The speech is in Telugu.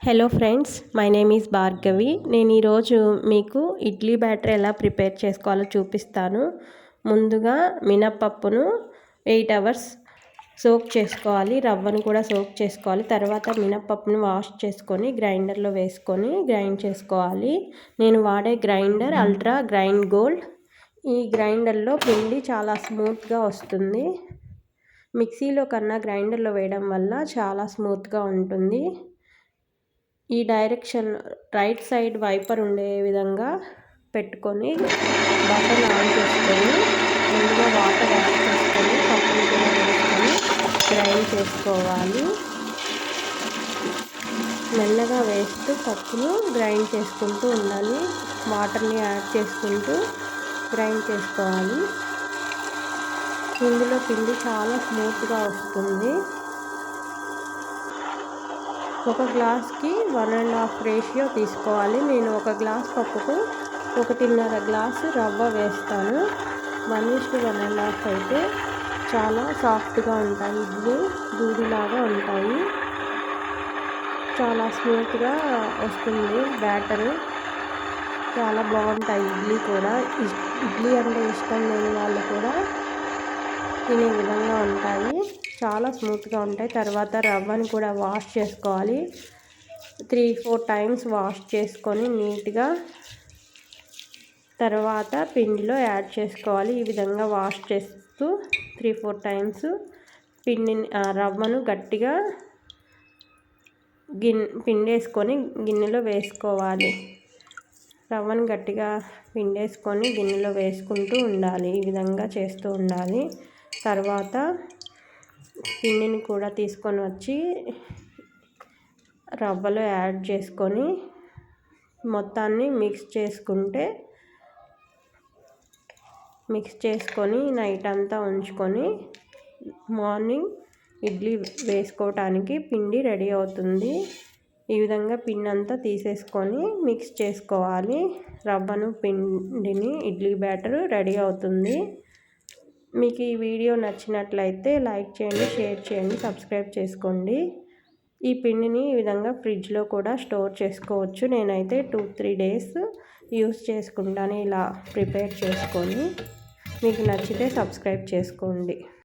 Hello friends, my name is Bhargavi. నేను ఈరోజు మీకు ఇడ్లీ బ్యాటర్ ఎలా ప్రిపేర్ చేసుకోవాలో చూపిస్తాను. ముందుగా మినప్పప్పును 8 అవర్స్ సోక్ చేసుకోవాలి. రవ్వను కూడా సోక్ చేసుకోవాలి. తర్వాత మినప్పప్పును వాష్ చేసుకొని గ్రైండర్లో వేసుకొని గ్రైండ్ చేసుకోవాలి. నేను వాడే గ్రైండర్ అల్ట్రా గ్రైండ్ గోల్డ్. ఈ గ్రైండర్లో పిండి చాలా స్మూత్గా వస్తుంది. మిక్సీలో కన్నా గ్రైండర్లో వేయడం వల్ల చాలా స్మూత్గా ఉంటుంది. ఈ డైరెక్షన్ రైట్ సైడ్ వైపర్ ఉండే విధంగా పెట్టుకొని బటన్ ఆన్ చేసుకొని ముందుగా వాటర్ యాడ్ చేసుకొని పప్పును కూడా వేసుకొని గ్రైండ్ చేసుకోవాలి. మెల్లగా వేస్తూ పప్పును గ్రైండ్ చేసుకుంటూ ఉండాలి. వాటర్ని యాడ్ చేసుకుంటూ గ్రైండ్ చేసుకోవాలి. ఇందులో పిండి చాలా స్మూత్గా వస్తుంది. ఒక గ్లాస్కి 1.5 రేషియో తీసుకోవాలి. నేను ఒక గ్లాస్ పప్పుకు 1.5 గ్లాసు రవ్వ వేస్తాను. 1:1.5 అయితే చాలా సాఫ్ట్గా ఉంటాయి. ఇడ్లీ దూదిలాగా ఉంటాయి. చాలా స్మూత్గా వస్తుంది బ్యాటరు. చాలా బాగుంటాయి ఇడ్లీ కూడా. ఇడ్లీ అంటే ఇష్టం లేని వాళ్ళు కూడా తినే విధంగా ఉంటాయి. చాలా స్మూత్గా ఉంటాయి. తర్వాత రవ్వను కూడా వాష్ చేసుకోవాలి. 3-4 టైమ్స్ వాష్ చేసుకొని నీట్గా తర్వాత పిండిలో యాడ్ చేసుకోవాలి. ఈ విధంగా వాష్ చేస్తూ 3-4 టైమ్స్ రవ్వను గట్టిగా పిండేసుకొని గిన్నెలో వేసుకోవాలి. రవ్వను గట్టిగా పిండేసుకొని గిన్నెలో వేసుకుంటూ ఉండాలి. ఈ విధంగా చేస్తూ ఉండాలి. తర్వాత పిండిని కూడా తీసుకొని వచ్చి రవ్వలో యాడ్ చేసుకొని మొత్తాన్ని మిక్స్ చేసుకొని నైట్ అంతా ఉంచుకొని మార్నింగ్ ఇడ్లీ వేసుకోవటానికి పిండి రెడీ అవుతుంది. ఈ విధంగా పిండి అంతా తీసేసుకొని మిక్స్ చేసుకోవాలి. రవ్వను పిండిని ఇడ్లీ బ్యాటర్ రెడీ అవుతుంది. మీకు ఈ వీడియో నచ్చినట్లయితే లైక్ చేయండి, షేర్ చేయండి, సబ్స్క్రైబ్ చేసుకోండి. ఈ పిండిని ఈ విధంగా ఫ్రిడ్జ్లో కూడా స్టోర్ చేసుకోవచ్చు. నేనైతే 2-3 డేస్ యూస్ చేసుకుంటాను ఇలా ప్రిపేర్ చేసుకొని. మీకు నచ్చితే సబ్స్క్రైబ్ చేసుకోండి.